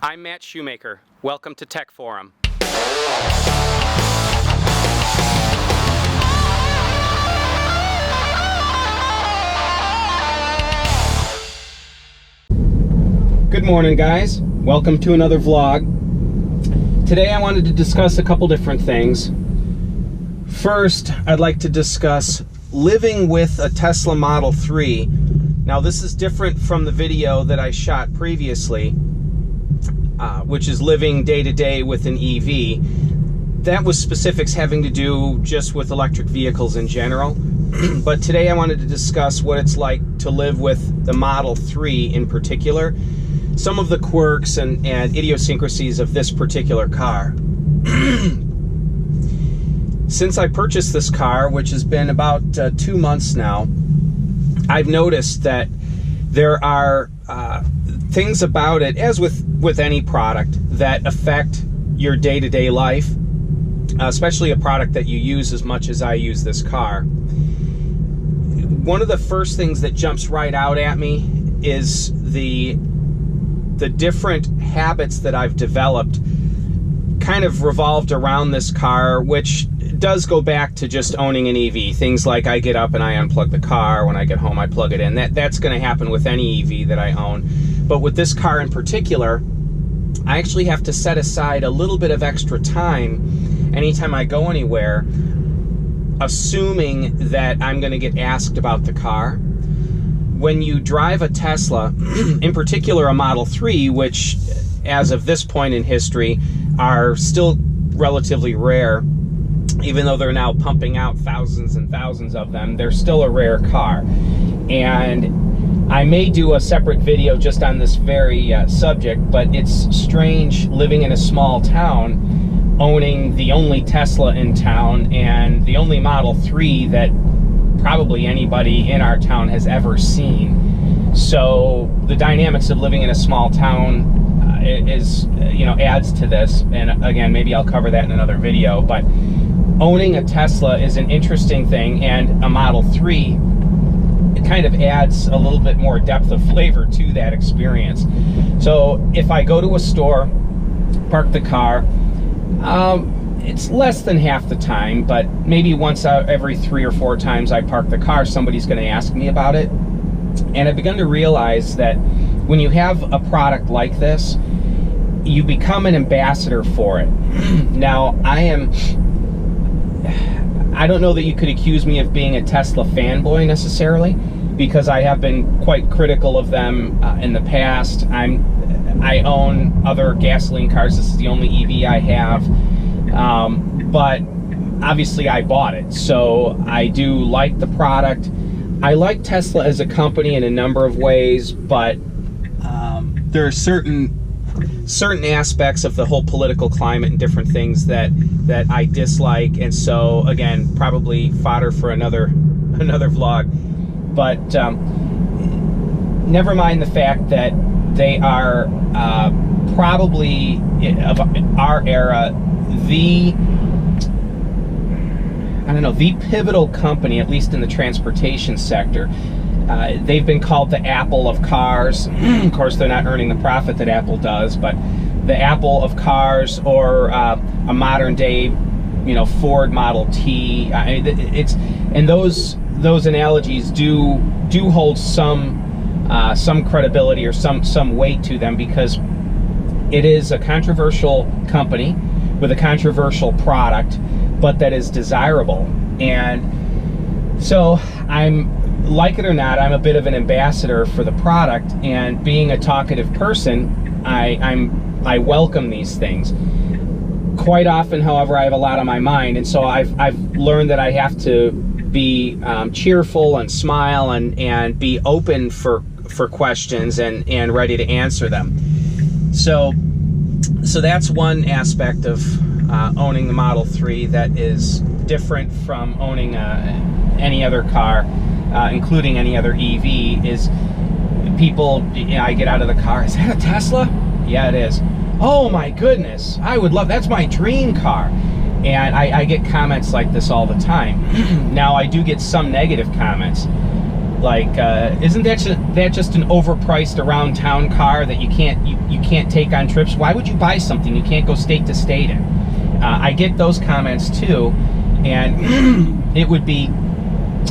I'm Matt Shoemaker. Welcome to Tech Forum. Good morning, guys. Welcome to another vlog. Today I wanted to discuss a couple different things. First, I'd like to discuss living with a Tesla Model 3. Now, this is different from the video that I shot previously, which is living day-to-day with an EV. That was specifics having to do just with electric vehicles in general. But today I wanted to discuss what it's like to live with the Model 3 in particular, some of the quirks and idiosyncrasies of this particular car. Since I purchased this car, which has been about 2 months now, I've noticed that there are things about it, as with any product, that affect your day-to-day life, especially a product that you use as much as I use this car. One of the first things that jumps right out at me is the different habits that I've developed kind of revolved around this car, which does go back to just owning an EV. Things like I get up and I unplug the car. When I get home, I plug it in. That's going to happen with any EV that I own. But with this car in particular, I actually have to set aside a little bit of extra time anytime I go anywhere, assuming that I'm going to get asked about the car. When you drive a Tesla, in particular a Model 3, which as of this point in history are still relatively rare, even though they're now pumping out thousands and thousands of them, they're still a rare car. And I may do a separate video just on this very subject, but it's strange living in a small town, owning the only Tesla in town and the only Model 3 that probably anybody in our town has ever seen. So the dynamics of living in a small town adds to this. And again, maybe I'll cover that in another video, but owning a Tesla is an interesting thing, and a Model 3, it kind of adds a little bit more depth of flavor to that experience. So if I go to a store, park the car, it's less than half the time, but maybe once out every 3 or 4 times I park the car, somebody's going to ask me about it. And I've begun to realize that when you have a product like this, you become an ambassador for it. Now, I don't know that you could accuse me of being a Tesla fanboy necessarily, because I have been quite critical of them in the past. I own other gasoline cars. This is the only EV I have. But obviously I bought it, so I do like the product. I like Tesla as a company in a number of ways, but there are certain aspects of the whole political climate and different things that I dislike, and so again, probably fodder for another vlog. But never mind the fact that they are probably of our era the pivotal company, at least in the transportation sector. They've been called the Apple of cars. Of course, they're not earning the profit that Apple does, but the Apple of cars, or a modern day, Ford Model T. And those analogies do hold some credibility or some weight to them, because it is a controversial company with a controversial product, but that is desirable. And so like it or not, I'm a bit of an ambassador for the product, and being a talkative person, I welcome these things. Quite often, however, I have a lot on my mind, and so I've learned that I have to be cheerful and smile and be open for questions and ready to answer them. So that's one aspect of owning the Model 3 that is different from owning any other car, including any other EV, is people, I get out of the car, is that a Tesla? Yeah, it is. Oh my goodness, I would love, that's my dream car. And I get comments like this all the time. Now, I do get some negative comments, Like, isn't that just an overpriced around town car that you can't take on trips? Why would you buy something you can't go state to state in? I get those comments too, and it would be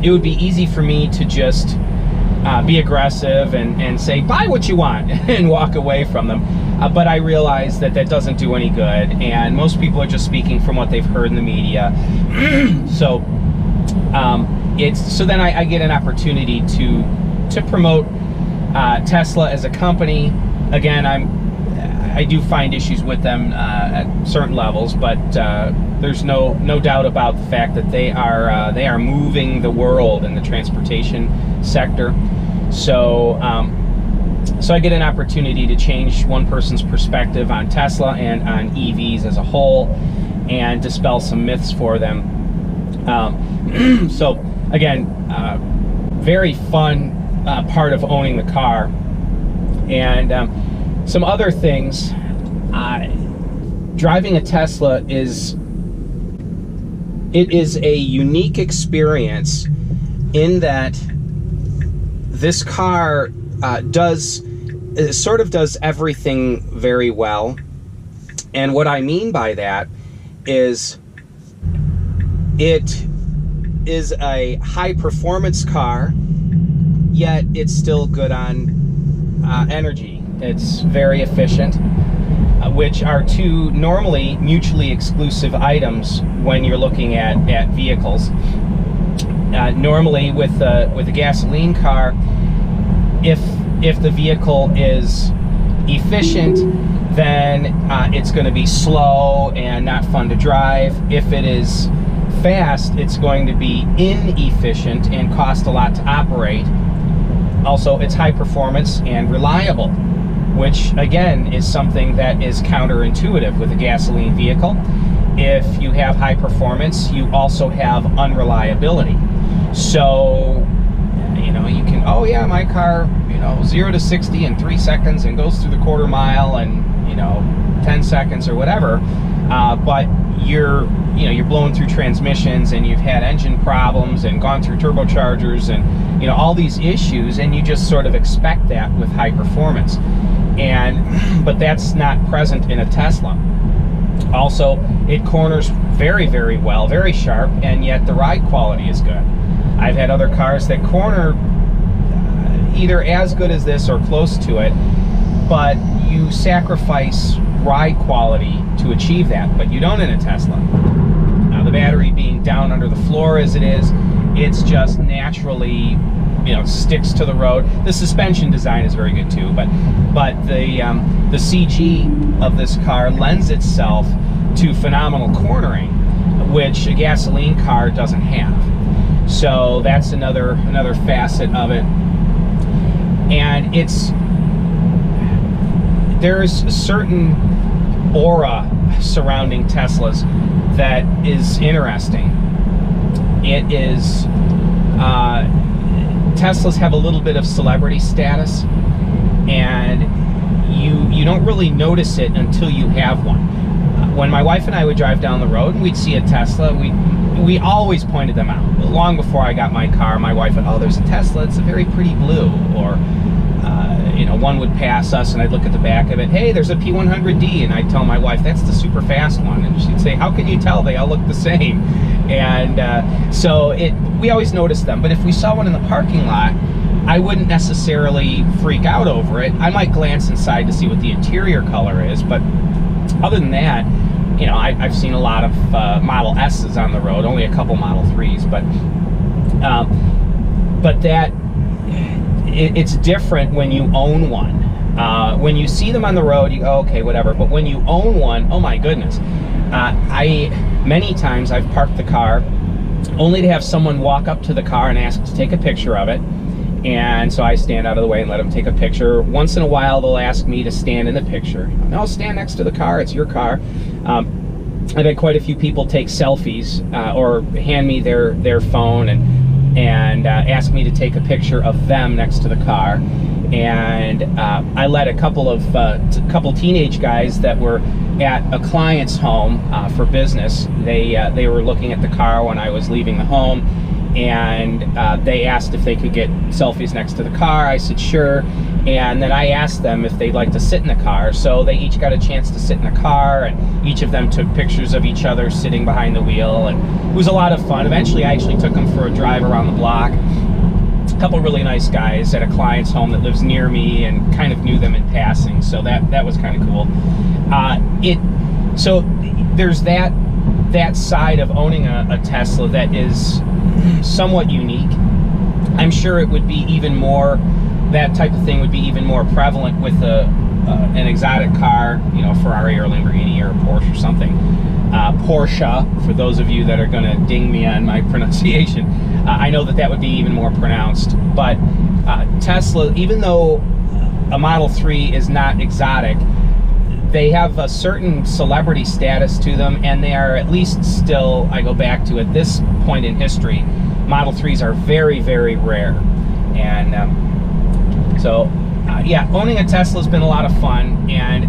easy for me to just be aggressive and say, buy what you want, and walk away from them. But I realize that doesn't do any good, and most people are just speaking from what they've heard in the media. So then I get an opportunity to promote Tesla as a company. Again, I do find issues with them at certain levels, but there's no doubt about the fact that they are moving the world in the transportation sector. So I get an opportunity to change one person's perspective on Tesla and on EVs as a whole, and dispel some myths for them. So again, very fun part of owning the car. And some other things, driving a Tesla is a unique experience in that this car sort of does everything very well. And what I mean by that is it is a high performance car, yet it's still good on energy. It's very efficient, which are two normally mutually exclusive items when you're looking at vehicles. Normally with a gasoline car, if the vehicle is efficient, then it's going to be slow and not fun to drive. If it is fast, it's going to be inefficient and cost a lot to operate. Also, it's high performance and reliable, which again is something that is counterintuitive with a gasoline vehicle. If you have high performance, you also have unreliability. So, you can, oh yeah, my car, 0 to 60 in 3 seconds and goes through the quarter mile in 10 seconds or whatever. But you're blowing through transmissions, and you've had engine problems and gone through turbochargers and all these issues, and you just sort of expect that with high performance. But that's not present in a Tesla. Also, it corners very, very well, very sharp, and yet the ride quality is good. I've had other cars that corner either as good as this or close to it, but you sacrifice ride quality to achieve that, but you don't in a Tesla. Now, the battery being down under the floor as it is, it's just naturally, sticks to the road. The suspension design is very good too, but the CG of this car lends itself to phenomenal cornering, which a gasoline car doesn't have. So that's another facet of it. And there's a certain aura surrounding Teslas that is interesting. It is Teslas have a little bit of celebrity status, and you don't really notice it until you have one. When my wife and I would drive down the road and we'd see a Tesla, we always pointed them out. Long before I got my car, my wife would, oh, there's a Tesla, it's a very pretty blue. Or one would pass us and I'd look at the back of it, hey, there's a P100D, and I'd tell my wife, that's the super fast one, and she'd say, how can you tell? They all look the same. And so we always noticed them. But if we saw one in the parking lot, I wouldn't necessarily freak out over it. I might glance inside to see what the interior color is, but other than that, I've seen a lot of Model S's on the road, only a couple Model 3s, but that it's different when you own one. When you see them on the road, you go, okay, whatever. But when you own one, oh my goodness. Many times I've parked the car only to have someone walk up to the car and ask to take a picture of it. And so I stand out of the way and let them take a picture. Once in a while, they'll ask me to stand in the picture. No, stand next to the car, it's your car. I've had quite a few people take selfies or hand me their phone and ask me to take a picture of them next to the car. And I let a couple teenage guys that were at a client's home for business. They were looking at the car when I was leaving the home, and they asked if they could get selfies next to the car. I said sure, and then I asked them if they'd like to sit in the car. So they each got a chance to sit in the car, and each of them took pictures of each other sitting behind the wheel, and it was a lot of fun. Eventually I actually took them for a drive around the block. A couple really nice guys at a client's home that lives near me, and kind of knew them in passing, so that was kind of cool. So there's that side of owning a Tesla that is somewhat unique. I'm sure it would be even more, that type of thing would be even more prevalent with an exotic car, you know, Ferrari or Lamborghini or Porsche or something. Porsche, for those of you that are going to ding me on my pronunciation, I know that would be even more pronounced. But Tesla, even though a Model 3 is not exotic, they have a certain celebrity status to them, and they are at least still, I go back to at this point in history, Model 3s are very, very rare. And yeah, owning a Tesla has been a lot of fun, and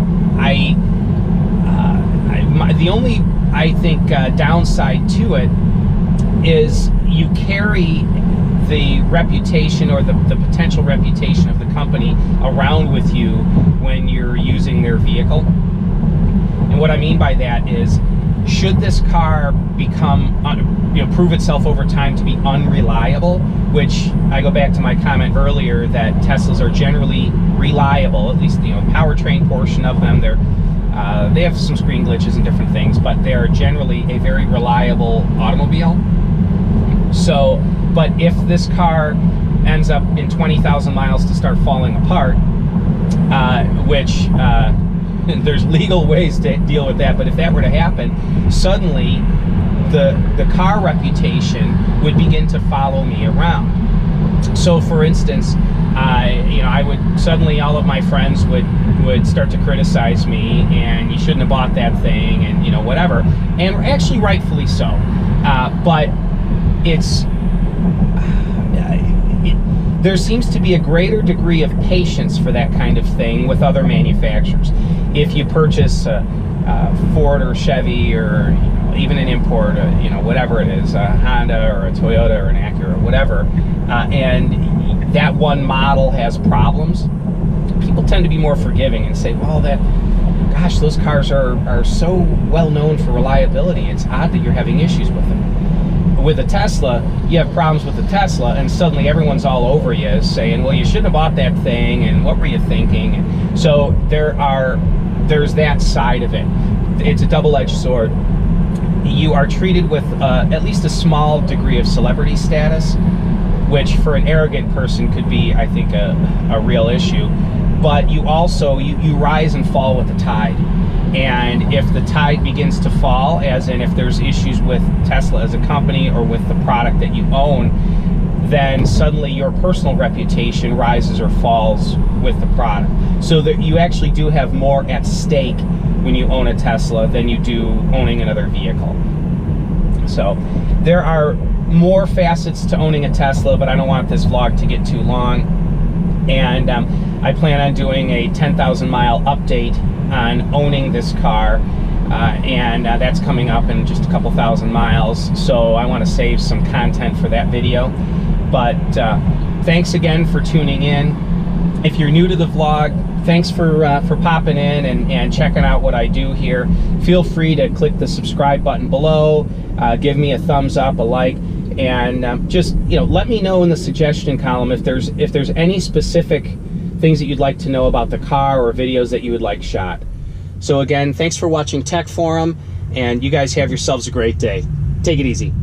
the only, I think, downside to it is you carry the reputation, or the potential reputation of the company around with you when you're using their vehicle. And what I mean by that is, should this car become, prove itself over time to be unreliable, which I go back to my comment earlier that Teslas are generally reliable, at least the powertrain portion of them. They have some screen glitches and different things, but they are generally a very reliable automobile. So, but if this car ends up in 20,000 miles to start falling apart, which there's legal ways to deal with that, but if that were to happen, suddenly the car reputation would begin to follow me around. So for instance, I would suddenly, all of my friends would start to criticize me, and you shouldn't have bought that thing, and whatever, and actually rightfully so. But there seems to be a greater degree of patience for that kind of thing with other manufacturers. If you purchase a Ford or Chevy, or even an import, whatever it is, a Honda or a Toyota or an Acura or whatever, and that one model has problems, people tend to be more forgiving and say, well, gosh, those cars are so well known for reliability, it's odd that you're having issues with them. With a Tesla, you have problems with the Tesla, and suddenly everyone's all over you saying, well, you shouldn't have bought that thing, and what were you thinking? And so there's that side of it. It's a double-edged sword. You are treated with at least a small degree of celebrity status, which for an arrogant person could be, I think, a real issue. But you also, you rise and fall with the tide. And if the tide begins to fall, as in if there's issues with Tesla as a company or with the product that you own, then suddenly your personal reputation rises or falls with the product. So that you actually do have more at stake when you own a Tesla than you do owning another vehicle. So there are more facets to owning a Tesla, but I don't want this vlog to get too long. And I plan on doing a 10,000 mile update on owning this car, and that's coming up in just a couple thousand miles, so I want to save some content for that video. But thanks again for tuning in. If you're new to the vlog, thanks for popping in and checking out what I do here. Feel free to click the subscribe button below, give me a thumbs up, a like, and just let me know in the suggestion column if there's any specific things that you'd like to know about the car, or videos that you would like shot. So again, thanks for watching Tech Forum, and you guys have yourselves a great day. Take it easy.